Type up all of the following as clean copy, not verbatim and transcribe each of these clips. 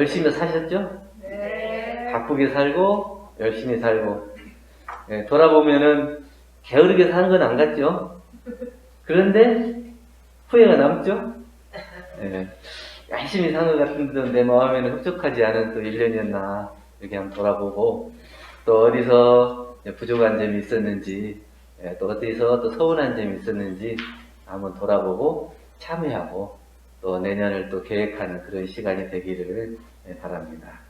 열심히 사셨죠? 네. 바쁘게 살고 열심히 살고, 예, 돌아보면은 게으르게 사는 건 안 같죠? 그런데 후회가 남죠? 예, 열심히 사는 것 같은데도 내 마음에는 흡족하지 않은 또 1년이었나 이렇게 한번 돌아보고, 또 어디서 부족한 점이 있었는지, 예, 또 어디서 또 서운한 점이 있었는지 한번 돌아보고 참여하고 또 내년을 또 계획하는 그런 시간이 되기를 바랍니다.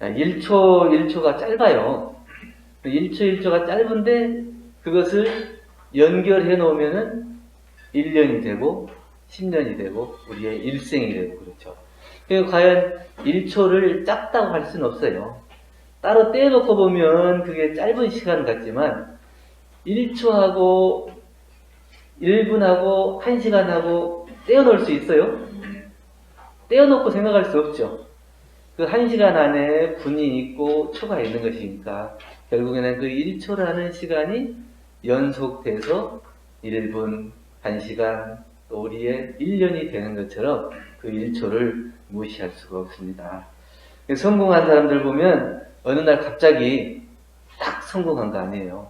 1초 1초가 짧아요. 1초 1초가 짧은데 그것을 연결해 놓으면은 1년이 되고 10년이 되고 우리의 일생이 되고 그렇죠. 그래서 과연 1초를 짧다고 할 수는 없어요. 따로 떼어놓고 보면 그게 짧은 시간 같지만 1초하고 1분하고 1시간하고 떼어놓을 수 있어요? 떼어놓고 생각할 수 없죠. 그 1시간 안에 분이 있고 초가 있는 것이니까 결국에는 그 1초라는 시간이 연속돼서 1분, 1시간, 또 우리의 1년이 되는 것처럼 그 1초를 무시할 수가 없습니다. 성공한 사람들 보면 어느 날 갑자기 딱 성공한 거 아니에요.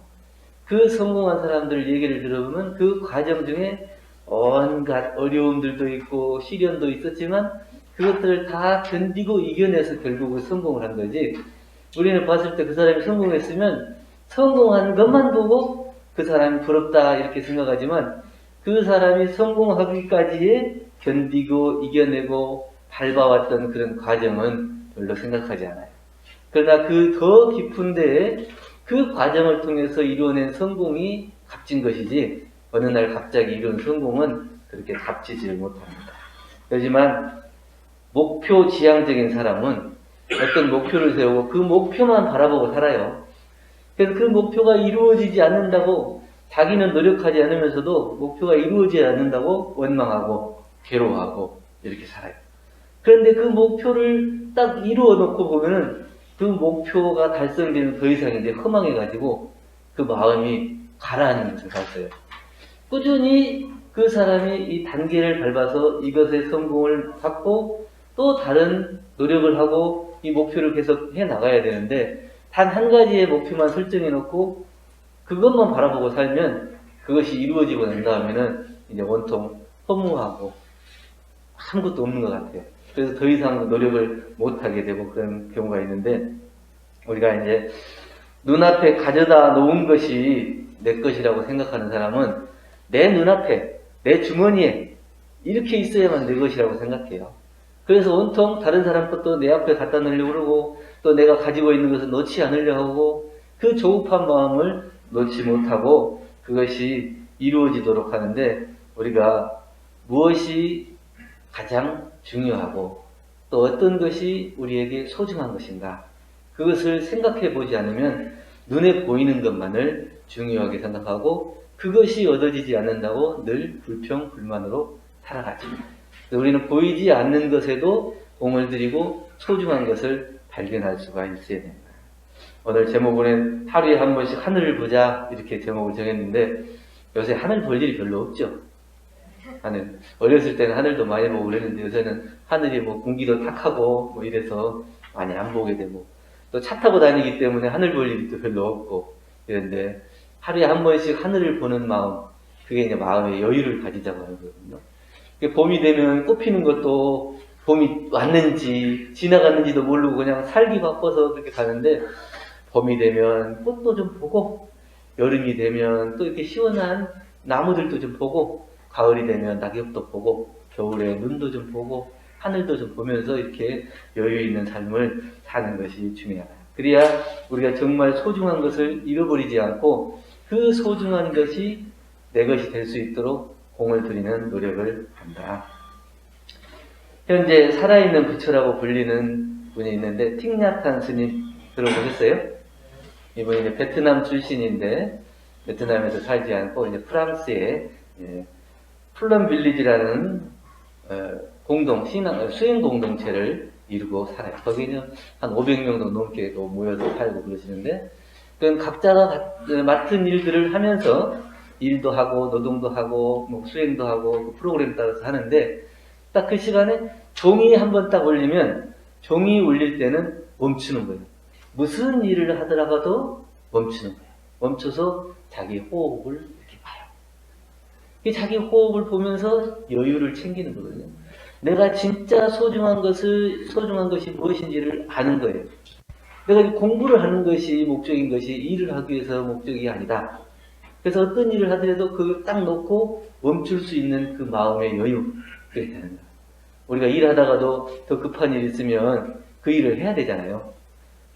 그 성공한 사람들 얘기를 들어보면 그 과정 중에 온갖 어려움들도 있고 시련도 있었지만 그것들을 다 견디고 이겨내서 결국은 성공을 한 거지. 우리는 봤을 때 그 사람이 성공했으면 성공한 것만 보고 그 사람이 부럽다 이렇게 생각하지만 그 사람이 성공하기까지의 견디고 이겨내고 밟아왔던 그런 과정은 별로 생각하지 않아요. 그러나 그 더 깊은 데에 그 과정을 통해서 이루어낸 성공이 값진 것이지 어느 날 갑자기 이룬 성공은 그렇게 값지지 못합니다. 하지만 목표 지향적인 사람은 어떤 목표를 세우고 그 목표만 바라보고 살아요. 그래서 그 목표가 이루어지지 않는다고 자기는 노력하지 않으면서도 목표가 이루어지지 않는다고 원망하고 괴로워하고 이렇게 살아요. 그런데 그 목표를 딱 이루어 놓고 보면은 그 목표가 달성되면 더 이상 이제 허망해가지고 그 마음이 가라앉는 것을 봤어요. 꾸준히 그 사람이 이 단계를 밟아서 이것의 성공을 받고 또 다른 노력을 하고 이 목표를 계속 해 나가야 되는데 단 한 가지의 목표만 설정해 놓고 그것만 바라보고 살면 그것이 이루어지고 난 다음에는 이제 온통 허무하고 아무것도 없는 것 같아요. 그래서 더 이상 노력을 못하게 되고 그런 경우가 있는데 우리가 이제 눈앞에 가져다 놓은 것이 내 것이라고 생각하는 사람은 내 눈앞에, 내 주머니에 이렇게 있어야만 내 것이라고 생각해요. 그래서 온통 다른 사람 것도 내 앞에 갖다 놓으려고 그러고 또 내가 가지고 있는 것을 놓지 않으려고 하고 그 조급한 마음을 놓지 못하고 그것이 이루어지도록 하는데 우리가 무엇이 가장 중요하고 또 어떤 것이 우리에게 소중한 것인가 그것을 생각해 보지 않으면 눈에 보이는 것만을 중요하게 생각하고 그것이 얻어지지 않는다고 늘 불평불만으로 살아가죠. 우리는 보이지 않는 것에도 공을 들이고 소중한 것을 발견할 수가 있어야 됩니다. 오늘 제목은 하루에 한 번씩 하늘을 보자 이렇게 제목을 정했는데 요새 하늘 볼 일이 별로 없죠. 하늘. 어렸을 때는 하늘도 많이 보고 그랬는데 요새는 하늘이 뭐 공기도 탁하고 뭐 이래서 많이 안 보게 되고 또 차 타고 다니기 때문에 하늘 볼 일이 또 별로 없고 이런데 하루에 한 번씩 하늘을 보는 마음 그게 이제 마음의 여유를 가지자고 하거든요. 봄이 되면 꽃피는 것도 봄이 왔는지 지나갔는지도 모르고 그냥 살기 바빠서 그렇게 가는데 봄이 되면 꽃도 좀 보고 여름이 되면 또 이렇게 시원한 나무들도 좀 보고 가을이 되면 낙엽도 보고 겨울에 눈도 좀 보고 하늘도 좀 보면서 이렇게 여유 있는 삶을 사는 것이 중요하다. 그래야 우리가 정말 소중한 것을 잃어버리지 않고 그 소중한 것이 내 것이 될 수 있도록 공을 들이는 노력을 한다. 현재 살아있는 부처라고 불리는 분이 있는데 틱냐탄 스님 들어보셨어요? 이분이 이제 베트남 출신인데 베트남에서 살지 않고 이제 프랑스의 플럼 빌리지라는 공동 수행 공동체를 이루고 살아요. 거기는 한 500명도 넘게 모여서 살고 그러시는데 각자가 맡은 일들을 하면서 일도 하고 노동도 하고 뭐 수행도 하고 그 프로그램 따라서 하는데 딱 그 시간에 종이 한 번 딱 올리면 종이 울릴 때는 멈추는 거예요. 무슨 일을 하더라도 멈추는 거예요. 멈춰서 자기 호흡을 이렇게 봐요. 자기 호흡을 보면서 여유를 챙기는 거거든요. 내가 진짜 소중한 것이 무엇인지를 아는 거예요. 내가 공부를 하는 것이 목적인 것이 일을 하기 위해서 목적이 아니다. 그래서 어떤 일을 하더라도 그걸 딱 놓고 멈출 수 있는 그 마음의 여유, 그게 되는 거예요. 우리가 일하다가도 더 급한 일이 있으면 그 일을 해야 되잖아요.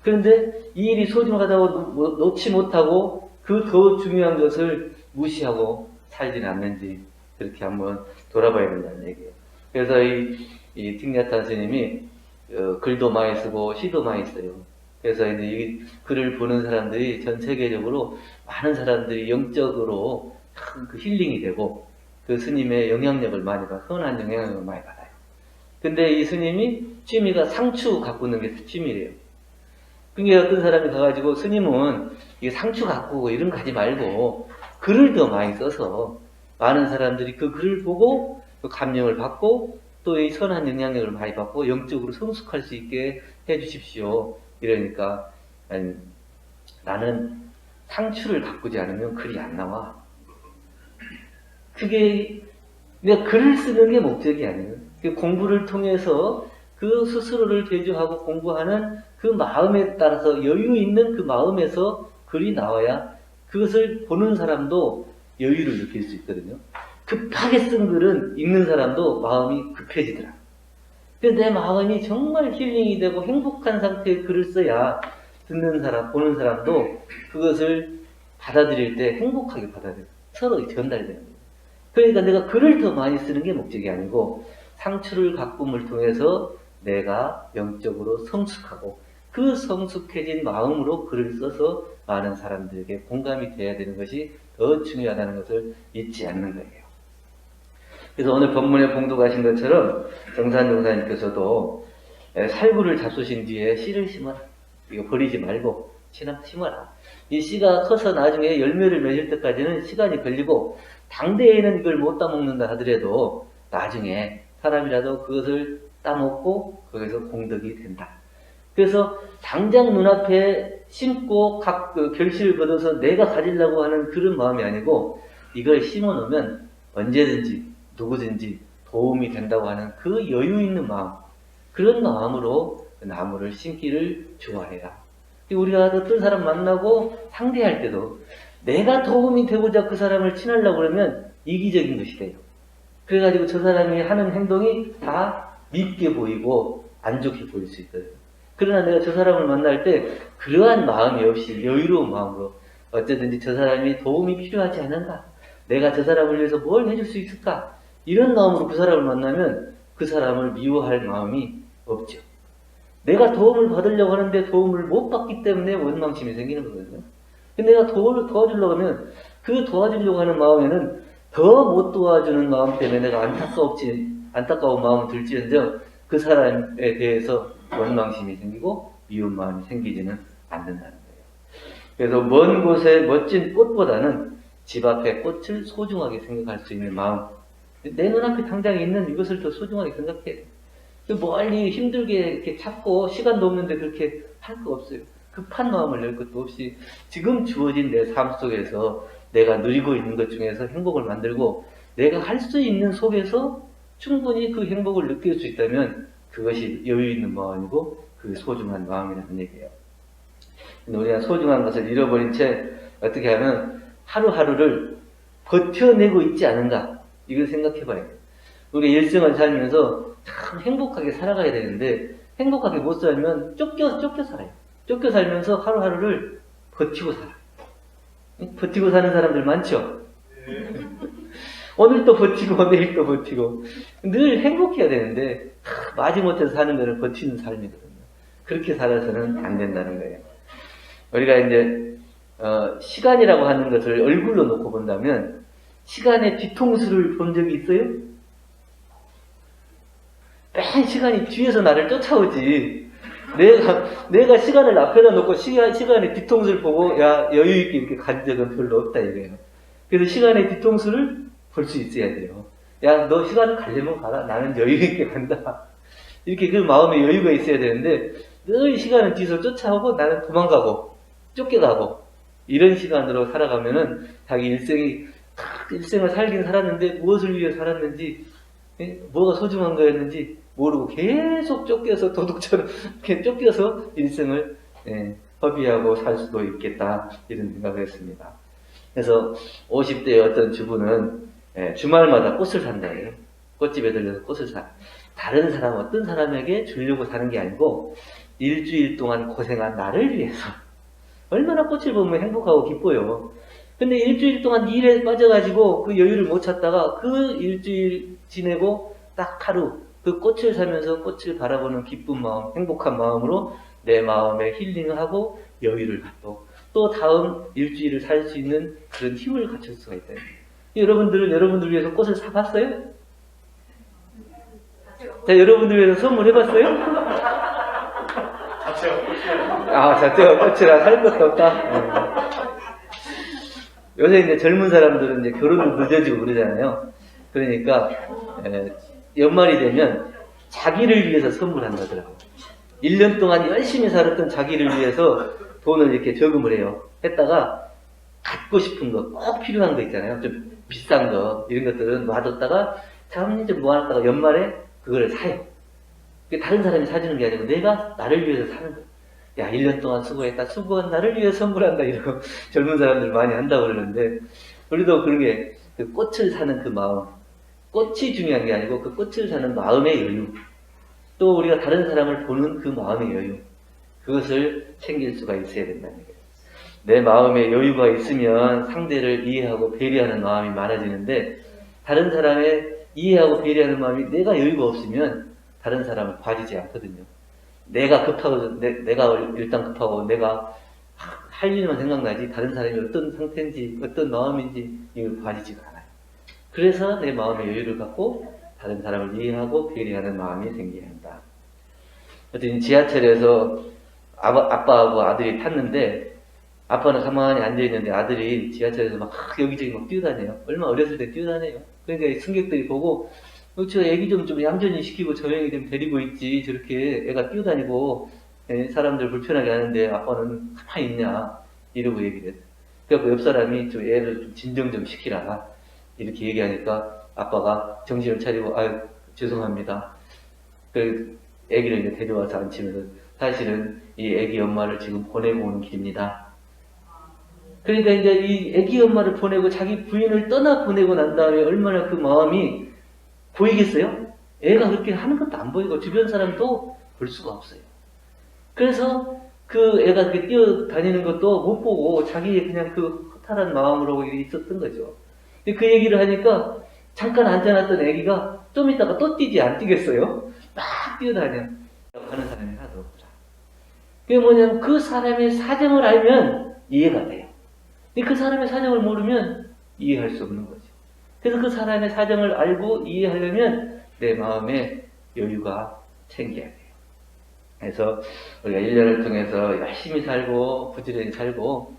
그런데 이 일이 소중하다고 놓지 못하고 그 더 중요한 것을 무시하고 살지는 않는지 그렇게 한번 돌아봐야 된다는 얘기예요. 그래서 이 틱냐타 스님이 글도 많이 쓰고 시도 많이 써요. 그래서 이제 이 글을 보는 사람들이 전 세계적으로 많은 사람들이 영적으로 큰 그 힐링이 되고 그 스님의 영향력을 많이 받아, 선한 영향력을 많이 받아요. 근데 이 스님이 취미가 상추 가꾸는 게 취미래요. 그게 어떤 사람이 가가지고 스님은 이 상추 가꾸고 이런 거 하지 말고 글을 더 많이 써서 많은 사람들이 그 글을 보고 감명을 받고 또 이 선한 영향력을 많이 받고 영적으로 성숙할 수 있게 해 주십시오. 이러니까 아니, 나는 상추를 가꾸지 않으면 글이 안 나와. 그게 내가 글을 쓰는 게 목적이 아니에요. 공부를 통해서 그 스스로를 대조하고 공부하는 그 마음에 따라서 여유 있는 그 마음에서 글이 나와야 그것을 보는 사람도 여유를 느낄 수 있거든요. 급하게 쓴 글은 읽는 사람도 마음이 급해지더라. 그래서 내 마음이 정말 힐링이 되고 행복한 상태의 글을 써야 듣는 사람, 보는 사람도 그것을 받아들일 때 행복하게 받아들여요. 서로 전달되는 거예요. 그러니까 내가 글을 더 많이 쓰는 게 목적이 아니고 상추를 가꿈을 통해서 내가 영적으로 성숙하고 그 성숙해진 마음으로 글을 써서 많은 사람들에게 공감이 돼야 되는 것이 더 중요하다는 것을 잊지 않는 거예요. 그래서 오늘 본문에 봉독하신 것처럼 정산 용사님께서도 살구를 잡수신 뒤에 씨를 심어라. 이거 버리지 말고 심어라. 이 씨가 커서 나중에 열매를 맺을 때까지는 시간이 걸리고 당대에는 이걸 못 따먹는다 하더라도 나중에 사람이라도 그것을 따먹고 거기서 공덕이 된다. 그래서 당장 눈앞에 심고 각 결실을 거둬서 내가 가지려고 하는 그런 마음이 아니고 이걸 심어놓으면 언제든지 누구든지 도움이 된다고 하는 그 여유 있는 마음, 그런 마음으로 나무를 심기를 좋아해라. 우리가 어떤 사람 만나고 상대할 때도 내가 도움이 되고자 그 사람을 친하려고 그러면 이기적인 것이 돼요. 그래가지고 저 사람이 하는 행동이 다 밉게 보이고 안 좋게 보일 수 있거든요. 그러나 내가 저 사람을 만날 때 그러한 마음이 없이 여유로운 마음으로 어쨌든지 저 사람이 도움이 필요하지 않은가? 내가 저 사람을 위해서 뭘 해줄 수 있을까? 이런 마음으로 그 사람을 만나면 그 사람을 미워할 마음이 없죠. 내가 도움을 받으려고 하는데 도움을 못 받기 때문에 원망심이 생기는 거거든요. 근데 내가 도와주려고 하면 그 도와주려고 하는 마음에는 더 못 도와주는 마음 때문에 내가 안타까운 마음을 들지언정 그 사람에 대해서 원망심이 생기고 미운 마음이 생기지는 않는다는 거예요. 그래서 먼 곳에 멋진 꽃보다는 집 앞에 꽃을 소중하게 생각할 수 있는 마음. 내 눈앞에 당장 있는 이것을 더 소중하게 생각해야 돼요. 멀리 힘들게 이렇게 찾고 시간도 없는데 그렇게 할 거 없어요. 급한 마음을 낼 것도 없이 지금 주어진 내 삶 속에서 내가 누리고 있는 것 중에서 행복을 만들고 내가 할 수 있는 속에서 충분히 그 행복을 느낄 수 있다면 그것이 여유 있는 마음이고 그게 소중한 마음이라는 얘기예요. 우리가 소중한 것을 잃어버린 채 어떻게 하면 하루하루를 버텨내고 있지 않은가, 이걸 생각해 봐야 돼요. 우리 일생을 살면서 참 행복하게 살아가야 되는데 행복하게 못 살면 쫓겨 살아요. 쫓겨 살면서 하루하루를 버티고 살아요. 버티고 사는 사람들 많죠? 오늘 또 버티고 내일 또 버티고 늘 행복해야 되는데 마지못해서 사는 거를 버티는 삶이거든요. 그렇게 살아서는 안 된다는 거예요. 우리가 이제 시간이라고 하는 것을 얼굴로 놓고 본다면 시간의 뒤통수를 본 적이 있어요? 맨 시간이 뒤에서 나를 쫓아오지. 내가 시간을 앞에다 놓고 시간의 뒤통수를 보고 야 여유있게 이렇게 간 적은 별로 없다 이거예요. 그래서 시간의 뒤통수를 볼 수 있어야 돼요. 야 너 시간을 가려면 가라. 나는 여유있게 간다. 이렇게 그 마음의 여유가 있어야 되는데 늘 시간을 뒤에서 쫓아오고 나는 도망가고 쫓겨가고 이런 시간으로 살아가면은 자기 일생을 살긴 살았는데 무엇을 위해 살았는지 뭐가 소중한 거였는지 모르고 계속 쫓겨서 도둑처럼 이렇게 쫓겨서 일생을 허비하고 살 수도 있겠다 이런 생각을 했습니다. 그래서 50대의 어떤 주부는 주말마다 꽃을 산다예요. 꽃집에 들려서 꽃을 사. 다른 사람 어떤 사람에게 주려고 사는 게 아니고 일주일 동안 고생한 나를 위해서. 얼마나 꽃을 보면 행복하고 기뻐요. 근데 일주일 동안 일에 빠져가지고 그 여유를 못 찾다가 그 일주일 지내고 딱 하루 그 꽃을 사면서 꽃을 바라보는 기쁜 마음, 행복한 마음으로 내 마음에 힐링을 하고 여유를 갖고 또 다음 일주일을 살 수 있는 그런 힘을 갖출 수가 있다. 여러분들은 여러분들 위해서 꽃을 사봤어요? 자, 여러분들 위해서 선물해봤어요? 자체가 꽃이라 살 것도 없다. 요새 이제 젊은 사람들은 이제 결혼도 늦어지고 그러잖아요. 그러니까 연말이 되면 자기를 위해서 선물한다더라고요. 1년 동안 열심히 살았던 자기를 위해서 돈을 이렇게 저금을 해요. 했다가 갖고 싶은 거, 꼭 필요한 거 있잖아요. 좀 비싼 거, 이런 것들은 놔뒀다가 참 좀 모아놨다가 연말에 그걸 사요. 다른 사람이 사주는 게 아니고 내가 나를 위해서 사는 거예요. 야, 1년 동안 수고했다. 수고한 나를 위해 선물한다. 이러고 젊은 사람들 많이 한다고 그러는데, 우리도 그런 게, 그 꽃을 사는 그 마음. 꽃이 중요한 게 아니고 그 꽃을 사는 마음의 여유. 또 우리가 다른 사람을 보는 그 마음의 여유. 그것을 챙길 수가 있어야 된다는 거예요. 내 마음에 여유가 있으면 상대를 이해하고 배려하는 마음이 많아지는데, 다른 사람의 이해하고 배려하는 마음이 내가 여유가 없으면 다른 사람을 봐주지 않거든요. 내가 급하고, 내가 일단 급하고, 내가 할 일만 생각나지, 다른 사람이 어떤 상태인지, 어떤 마음인지, 이걸 봐주지가 않아요. 그래서 내 마음의 여유를 갖고, 다른 사람을 이해하고 배려하는 마음이 생겨야 한다. 어쨌든 지하철에서 아빠하고 아들이 탔는데, 아빠는 가만히 앉아있는데 아들이 지하철에서 막 여기저기 막 뛰어다녀요. 얼마 어렸을 때 뛰어다녀요. 그러니까 승객들이 보고, 저 애기 좀 얌전히 시키고 조용히 좀 데리고 있지. 저렇게 애가 뛰어다니고 사람들 불편하게 하는데 아빠는 가만히 있냐. 이러고 얘기를 했어요. 그래서 옆 사람이 좀 애를 좀 진정 좀 시키라. 이렇게 얘기하니까 아빠가 정신을 차리고, 죄송합니다. 그 애기를 이제 데려와서 앉히면서 사실은 이 애기 엄마를 지금 보내고 오는 길입니다. 그러니까 이제 이 애기 엄마를 보내고 자기 부인을 떠나 보내고 난 다음에 얼마나 그 마음이 보이겠어요? 애가 그렇게 하는 것도 안 보이고 주변 사람도 볼 수가 없어요. 그래서 그 애가 그렇게 뛰어다니는 것도 못 보고 자기의 그냥 그 허탈한 마음으로 있었던 거죠. 근데 그 얘기를 하니까 잠깐 앉아놨던 애기가 좀 있다가 또 뛰지 안 뛰겠어요? 막 뛰어다녀. 하는 사람이 하나도 없더라. 그게 뭐냐면 그 사람의 사정을 알면 이해가 돼요. 근데 그 사람의 사정을 모르면 이해할 수 없는 거죠. 그래서 그 사람의 사정을 알고 이해하려면 내 마음에 여유가 생겨야 돼요. 그래서 우리가 1년을 통해서 열심히 살고 부지런히 살고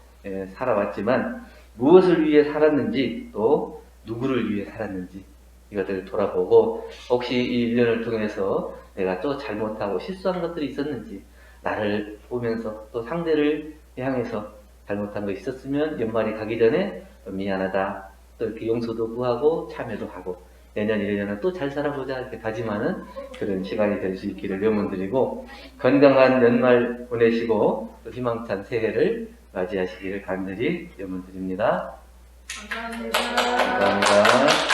살아왔지만 무엇을 위해 살았는지 또 누구를 위해 살았는지 이것들을 돌아보고 혹시 이 1년을 통해서 내가 또 잘못하고 실수한 것들이 있었는지 나를 보면서 또 상대를 향해서 잘못한 거 있었으면 연말이 가기 전에 미안하다 또 이렇게 용서도 구하고 참여도 하고 내년 1년은 또 잘 살아보자 이렇게 다짐하는 그런 시간이 될 수 있기를 염원드리고 건강한 연말 보내시고 또 희망찬 새해를 맞이하시기를 간절히 염원드립니다. 감사합니다. 감사합니다.